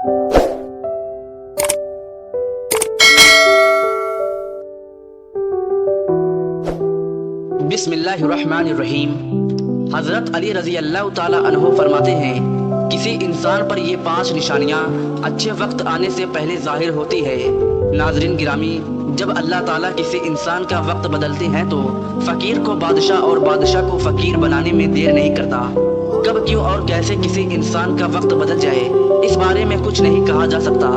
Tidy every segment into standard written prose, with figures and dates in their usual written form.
बिस्मिल्लाहिर्रहमानिर्रहीम। हज़रत अली रज़ी अल्लाह ताला अन्हो फरमाते हैं, किसी इंसान पर ये 5 निशानियाँ अच्छे वक्त आने से पहले ज़ाहिर होती है। नाज़रीन गिरामी, जब अल्लाह ताला किसी इंसान का वक्त बदलते हैं तो फ़कीर को बादशाह और बादशाह को फ़कीर बनाने में देर नहीं करता। कब, क्यों और कैसे किसी इंसान का वक्त बदल जाए, इस बारे में कुछ नहीं कहा जा सकता।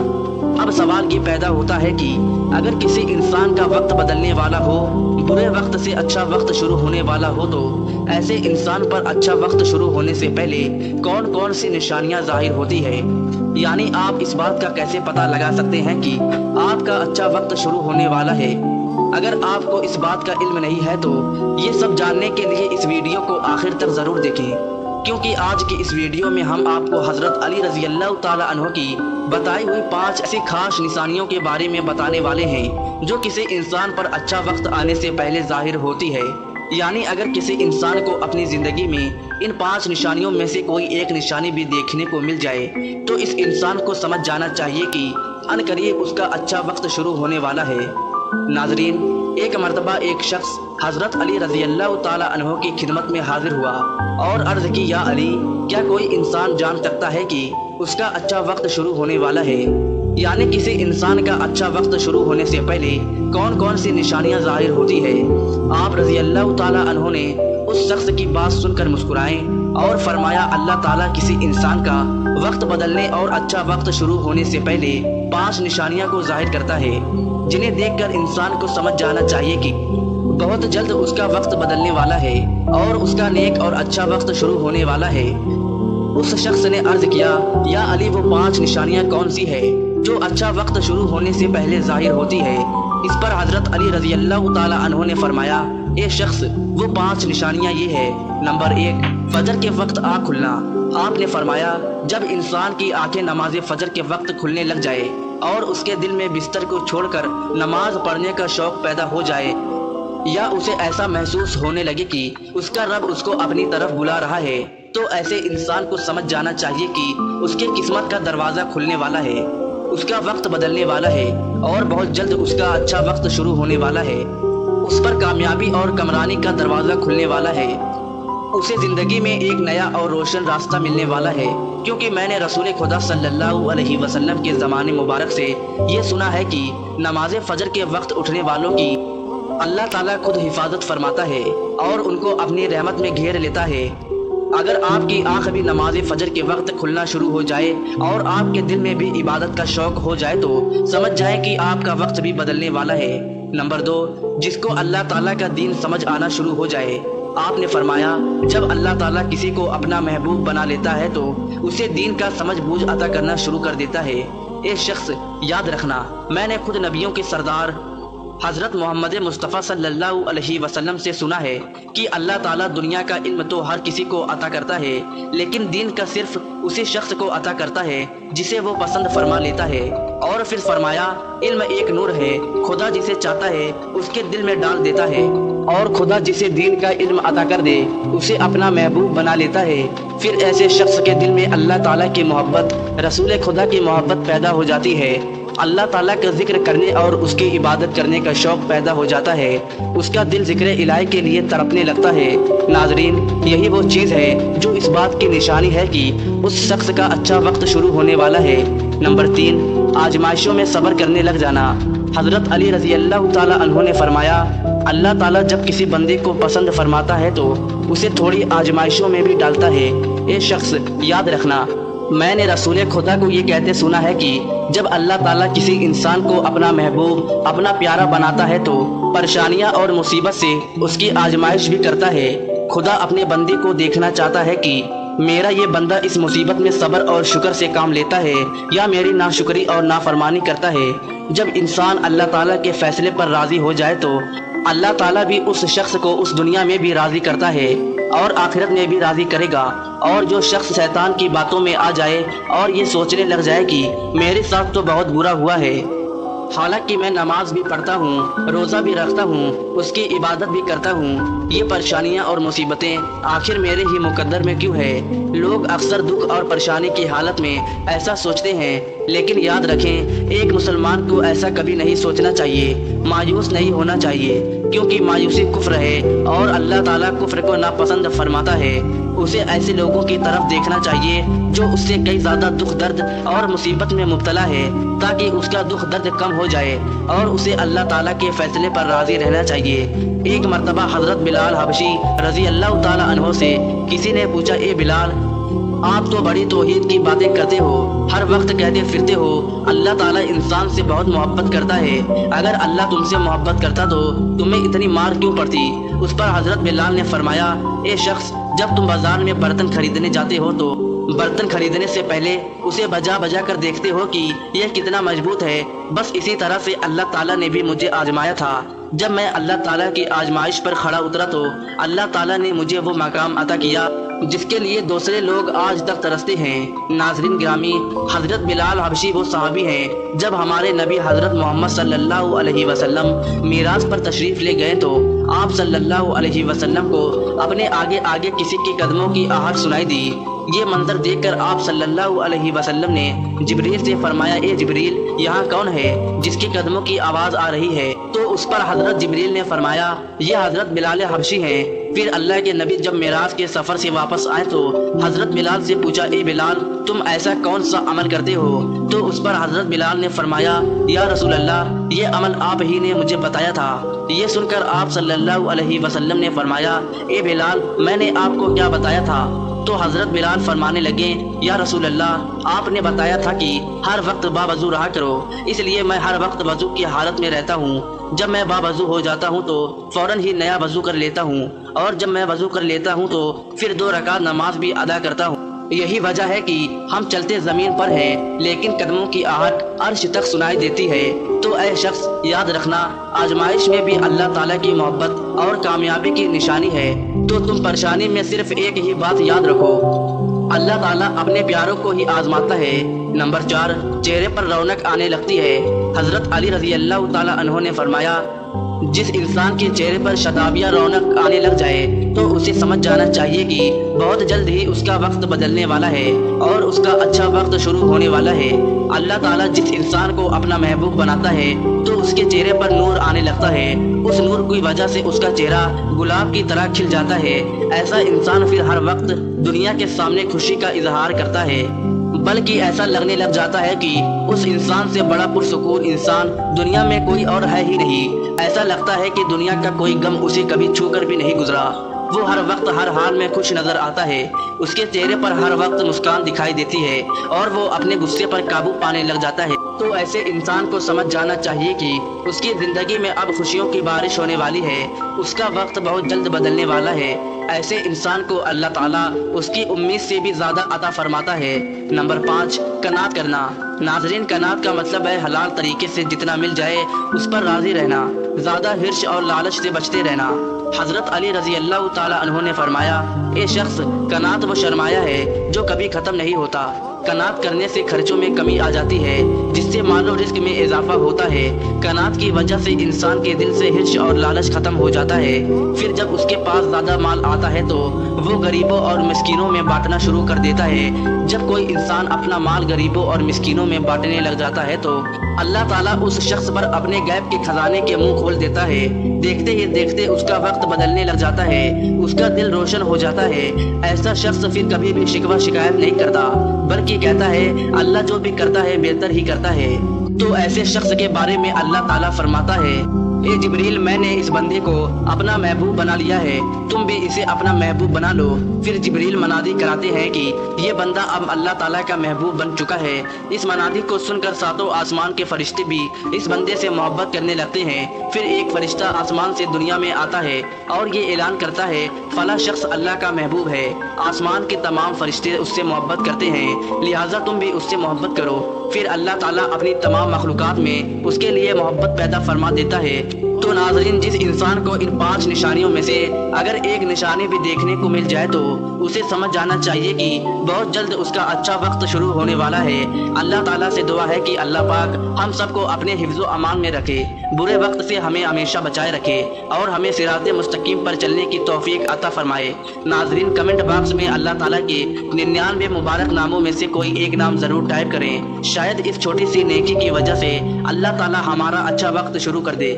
अब सवाल ये पैदा होता है कि अगर किसी इंसान का वक्त बदलने वाला हो, बुरे वक्त से अच्छा वक्त शुरू होने वाला हो, तो ऐसे इंसान पर अच्छा वक्त शुरू होने से पहले कौन कौन सी निशानियां जाहिर होती है। यानी आप इस बात का कैसे पता लगा सकते हैं कि आपका अच्छा वक्त शुरू होने वाला है। अगर आपको इस बात का इल्म नहीं है तो ये सब जानने के लिए इस वीडियो को आखिर तक ज़रूर देखें, क्योंकि आज की इस वीडियो में हम आपको हज़रत अली रज़ी अल्लाह ताला अन्हो की बताई हुई 5 ऐसी खास निशानियों के बारे में बताने वाले हैं जो किसी इंसान पर अच्छा वक्त आने से पहले जाहिर होती है। यानी अगर किसी इंसान को अपनी ज़िंदगी में इन 5 निशानियों में से कोई एक निशानी भी देखने को मिल जाए तो इस इंसान को समझ जाना चाहिए कि अनकरीब उसका अच्छा वक्त शुरू होने वाला है। नाजरीन, एक मर्तबा एक शख्स हज़रत अली रज़ी अल्लाह ताला अन्हो की खिदमत में हाजिर हुआ और अर्ज़ की, या अली, क्या कोई इंसान जान सकता है कि उसका अच्छा वक्त शुरू होने वाला है। यानी किसी इंसान का अच्छा वक्त शुरू होने से पहले कौन कौन सी निशानियां जाहिर होती है। आप रज़ी अल्लाह ताला अन्हो ने उस शख्स की बात सुनकर मुस्कुराए और फरमाया, अल्लाह ताला किसी इंसान का वक्त बदलने और अच्छा वक्त शुरू होने से पहले 5 निशानियां को जाहिर करता है, जिन्हें देखकर इंसान को समझ जाना चाहिए कि बहुत जल्द उसका वक्त बदलने वाला है और उसका नेक और अच्छा वक्त शुरू होने वाला है। उस शख्स ने अर्ज किया, या अली, वो 5 निशानियां कौन सी है जो अच्छा वक्त शुरू होने से पहले जाहिर होती है। इस पर हज़रत अली रज़ी अल्लाह ताला अन्हो ने फरमाया, ए शख्स, वो 5 निशानियां ये है। नंबर 1, फजर के वक्त आँख खुलना। आपने फरमाया, जब इंसान की आंखें नमाज फजर के वक्त खुलने लग जाए और उसके दिल में बिस्तर को छोड़कर नमाज पढ़ने का शौक पैदा हो जाए, या उसे ऐसा महसूस होने लगे कि उसका रब उसको अपनी तरफ बुला रहा है, तो ऐसे इंसान को समझ जाना चाहिए कि उसके किस्मत का दरवाज़ा खुलने वाला है, उसका वक्त बदलने वाला है और बहुत जल्द उसका अच्छा वक्त शुरू होने वाला है। उस पर कामयाबी और कमरानी का दरवाज़ा खुलने वाला है। उसे ज़िंदगी में एक नया और रोशन रास्ता मिलने वाला है, क्योंकि मैंने रसूल खुदा सल्लल्लाहु अलैहि वसल्लम के ज़माने मुबारक से ये सुना है कि नमाज फजर के वक्त उठने वालों की अल्लाह ताला खुद हिफाजत फरमाता है और उनको अपनी रहमत में घेर लेता है। अगर आपकी आँख भी नमाज फजर के वक्त खुलना शुरू हो जाए और आपके दिल में भी इबादत का शौक हो जाए तो समझ जाए कि आपका वक्त भी बदलने वाला है। नंबर 2, जिसको अल्लाह ताला का दीन समझ आना शुरू हो जाए। आपने फरमाया, जब अल्लाह ताला किसी को अपना महबूब बना लेता है तो उसे दीन का समझ बूझ अता करना शुरू कर देता है। ए शख्स, याद रखना, मैंने खुद नबियों के सरदार हज़रत मोहम्मद मुस्तफ़ा सल्लल्लाहु अलैहि वसल्लम से सुना है कि अल्लाह ताला दुनिया का इल्म तो हर किसी को अता करता है, लेकिन दीन का सिर्फ उसी शख्स को अता करता है जिसे वो पसंद फरमा लेता है। और फिर फरमाया, इल्म एक नूर है, खुदा जिसे चाहता है उसके दिल में डाल देता है, और खुदा जिसे दीन का इल्म अता कर दे उसे अपना महबूब बना लेता है। फिर ऐसे शख्स के दिल में अल्लाह ताला की मोहब्बत, रसूल खुदा की मोहब्बत पैदा हो जाती है। अल्लाह ताला का जिक्र करने और उसकी इबादत करने का शौक पैदा हो जाता है। उसका दिल जिक्र इलाही के लिए तड़पने लगता है। नाजरीन, यही वो चीज़ है जो इस बात की निशानी है कि उस शख्स का अच्छा वक्त शुरू होने वाला है। नंबर 3, आजमाइशों में सब्र करने लग जाना। हज़रत अली रज़ी अल्लाह ताला अन्हो ने फरमाया, अल्लाह ताला जब किसी बंदे को पसंद फरमाता है तो उसे थोड़ी आजमाइशों में भी डालता है। ए शख्स, याद रखना, मैंने रसूल खुदा को ये कहते सुना है कि जब अल्लाह ताला किसी इंसान को अपना महबूब, अपना प्यारा बनाता है तो परेशानियां और मुसीबत से उसकी आजमाइश भी करता है। खुदा अपने बंदे को देखना चाहता है कि मेरा ये बंदा इस मुसीबत में सब्र और शुक्र से काम लेता है या मेरी नाशुक्री और नाफरमानी करता है। जब इंसान अल्लाह ताला के फैसले पर राज़ी हो जाए तो अल्लाह ताला भी उस शख्स को उस दुनिया में भी राज़ी करता है और आखिरत में भी राज़ी करेगा। और जो शख्स शैतान की बातों में आ जाए और ये सोचने लग जाए कि मेरे साथ तो बहुत बुरा हुआ है, हालांकि मैं नमाज भी पढ़ता हूँ, रोज़ा भी रखता हूँ, उसकी इबादत भी करता हूँ, ये परेशानियाँ और मुसीबतें आखिर मेरे ही मुकद्दर में क्यों है। लोग अक्सर दुख और परेशानी की हालत में ऐसा सोचते हैं لیکن یاد رکھیں ایک مسلمان کو ایسا کبھی نہیں سوچنا چاہیے، مایوس نہیں ہونا چاہیے، کیونکہ مایوسی کفر ہے اور اللہ تعالیٰ کفر کو ناپسند فرماتا ہے۔ اسے ایسے لوگوں کی طرف دیکھنا چاہیے جو اس سے کئی زیادہ دکھ درد اور مصیبت میں مبتلا ہے، تاکہ اس کا دکھ درد کم ہو جائے اور اسے اللہ تعالیٰ کے فیصلے پر راضی رہنا چاہیے۔ ایک مرتبہ حضرت بلال حبشی رضی اللہ تعالیٰ عنہ سے کسی نے پوچھا، اے بلال، آپ تو بڑی توحید کی باتیں کرتے ہو، ہر وقت کہتے پھرتے ہو اللہ تعالیٰ انسان سے بہت محبت کرتا ہے، اگر اللہ تم سے محبت کرتا تو تمہیں اتنی مار کیوں پڑتی؟ اس پر حضرت بلال نے فرمایا، اے شخص، جب تم بازار میں برتن خریدنے جاتے ہو تو برتن خریدنے سے پہلے اسے بجا بجا کر دیکھتے ہو کہ یہ کتنا مضبوط ہے۔ بس اسی طرح سے اللہ تعالیٰ نے بھی مجھے آزمایا تھا۔ جب میں اللہ تعالیٰ کی آزمائش پر کھڑا اترا تو اللہ تعالیٰ نے مجھے وہ مقام عطا کیا جس کے لیے دوسرے لوگ آج تک ترستے ہیں۔ ناظرین گرامی، حضرت بلال حبشی وہ صحابی ہیں جب ہمارے نبی حضرت محمد صلی اللہ علیہ وسلم معراج پر تشریف لے گئے تو آپ صلی اللہ علیہ وسلم کو اپنے آگے آگے کسی کے قدموں کی آہٹ سنائی دی۔ یہ منظر دیکھ کر آپ صلی اللہ علیہ وسلم نے جبریل سے فرمایا، اے جبریل، یہاں کون ہے جس کے قدموں کی آواز آ رہی ہے؟ تو اس پر حضرت جبریل نے فرمایا، یہ حضرت بلال حبشی ہیں۔ پھر اللہ کے نبی جب معراج کے سفر سے واپس آئے تو حضرت بلال سے پوچھا، اے بلال، تم ایسا کون سا عمل کرتے ہو؟ تو اس پر حضرت بلال نے فرمایا، یا رسول اللہ، یہ عمل آپ ہی نے مجھے بتایا تھا۔ یہ سن کر آپ صلی اللہ علیہ وسلم نے فرمایا، اے بلال، میں نے آپ کو کیا بتایا تھا؟ تو حضرت بلال فرمانے لگے، یا رسول اللہ، آپ نے بتایا تھا کہ ہر وقت باوضو رہا کرو، اس لیے میں ہر وقت وضو کی حالت میں رہتا ہوں۔ جب میں باوضو ہو جاتا ہوں تو فوراً ہی نیا وضو کر لیتا ہوں، اور جب میں وضو کر لیتا ہوں تو پھر 2 رکعت نماز بھی ادا کرتا ہوں۔ یہی وجہ ہے کہ ہم چلتے زمین پر ہیں لیکن قدموں کی آہٹ عرش تک سنائی دیتی ہے۔ تو اے شخص، یاد رکھنا، آزمائش میں بھی اللہ تعالیٰ کی محبت اور کامیابی کی نشانی ہے۔ تو تم پریشانی میں صرف ایک ہی بات یاد رکھو، اللہ تعالیٰ اپنے پیاروں کو ہی آزماتا ہے۔ نمبر 4، چہرے پر رونق آنے لگتی ہے۔ حضرت علی رضی اللہ تعالیٰ عنہ نے فرمایا، جس انسان کے چہرے پر شادابیہ رونق آنے لگ جائے تو اسے سمجھ جانا چاہیے کہ بہت جلد ہی اس کا وقت بدلنے والا ہے اور اس کا اچھا وقت شروع ہونے والا ہے۔ اللہ تعالیٰ جس انسان کو اپنا محبوب بناتا ہے تو اس کے چہرے پر نور آنے لگتا ہے، اس نور کی وجہ سے اس کا چہرہ گلاب کی طرح کھل جاتا ہے۔ ایسا انسان پھر ہر وقت دنیا کے سامنے خوشی کا اظہار کرتا ہے، بلکہ ایسا لگنے لگ جاتا ہے کہ اس انسان سے بڑا پرسکون انسان دنیا میں کوئی اور ہے ہی نہیں۔ ایسا لگتا ہے کہ دنیا کا کوئی غم اسے کبھی چھو کر بھی نہیں گزرا۔ وہ ہر وقت ہر حال میں خوش نظر آتا ہے، اس کے چہرے پر ہر وقت مسکان دکھائی دیتی ہے اور وہ اپنے غصے پر قابو پانے لگ جاتا ہے۔ تو ایسے انسان کو سمجھ جانا چاہیے کہ اس کی زندگی میں اب خوشیوں کی بارش ہونے والی ہے، اس کا وقت بہت جلد بدلنے والا ہے۔ ایسے انسان کو اللہ تعالیٰ اس کی امید سے بھی زیادہ عطا فرماتا ہے۔ نمبر 5، قناعت کرنا۔ ناظرین، قناعت کا مطلب ہے حلال طریقے سے جتنا مل جائے اس پر راضی رہنا، زیادہ ہرش اور لالچ سے بچتے رہنا۔ حضرت علی رضی اللہ تعالیٰ عنہ نے فرمایا، اے شخص، قناعت وہ سرمایہ ہے جو کبھی ختم نہیں ہوتا۔ قناعت کرنے سے خرچوں میں کمی آ جاتی ہے جس سے مال و رزق میں اضافہ ہوتا ہے۔ قناعت کی وجہ سے انسان کے دل سے ہرش اور لالچ ختم ہو جاتا ہے۔ پھر جب اس کے پاس زیادہ مال آتا ہے تو وہ غریبوں اور مسکینوں میں بانٹنا شروع کر دیتا ہے۔ جب کوئی انسان اپنا مال غریبوں اور مسکینوں میں بانٹنے لگ جاتا ہے تو اللہ تعالیٰ اس شخص پر اپنے غیب کے خزانے کے منہ کھول دیتا ہے۔ دیکھتے ہی دیکھتے اس کا وقت بدلنے لگ جاتا ہے، اس کا دل روشن ہو جاتا ہے۔ ایسا شخص پھر کبھی بھی شکوہ شکایت نہیں کرتا، بلکہ کہتا ہے اللہ جو بھی کرتا ہے بہتر ہی کرتا ہے۔ تو ایسے شخص کے بارے میں اللہ تعالیٰ فرماتا ہے، اے جبریل، میں نے اس بندے کو اپنا محبوب بنا لیا ہے، تم بھی اسے اپنا محبوب بنا لو۔ پھر جبریل منادی کراتے ہیں کہ یہ بندہ اب اللہ تعالیٰ کا محبوب بن چکا ہے۔ اس منادی کو سن کر 7 آسمان کے فرشتے بھی اس بندے سے محبت کرنے لگتے ہیں۔ پھر ایک فرشتہ آسمان سے دنیا میں آتا ہے اور یہ اعلان کرتا ہے، فلاں شخص اللہ کا محبوب ہے۔ آسمان کے تمام فرشتے اس سے محبت کرتے ہیں، لہٰذا تم بھی اس سے محبت کرو۔ پھر اللہ تعالیٰ اپنی تمام مخلوقات میں اس کے لیے محبت پیدا فرما دیتا ہے۔ تو ناظرین जिस इंसान को इन 5 निशानियों में से अगर एक निशानी भी देखने को मिल जाए तो उसे समझ जाना चाहिए कि बहुत जल्द उसका अच्छा वक्त शुरू होने वाला है। अल्लाह ताला से दुआ है कि अल्लाह पाक हम सबको अपने हिफ्ज़ व अमान में रखे, बुरे वक्त से हमें हमेशा बचाए रखे और हमें सिराते मुस्तकीम पर चलने की तौफीक अता फरमाए। नाजरीन कमेंट बॉक्स में अल्लाह ताला के 99 मुबारक नामों में से कोई एक नाम ज़रूर टाइप करें। शायद इस छोटी सी नेकी की वजह से अल्लाह ताला हमारा अच्छा वक्त शुरू कर दे।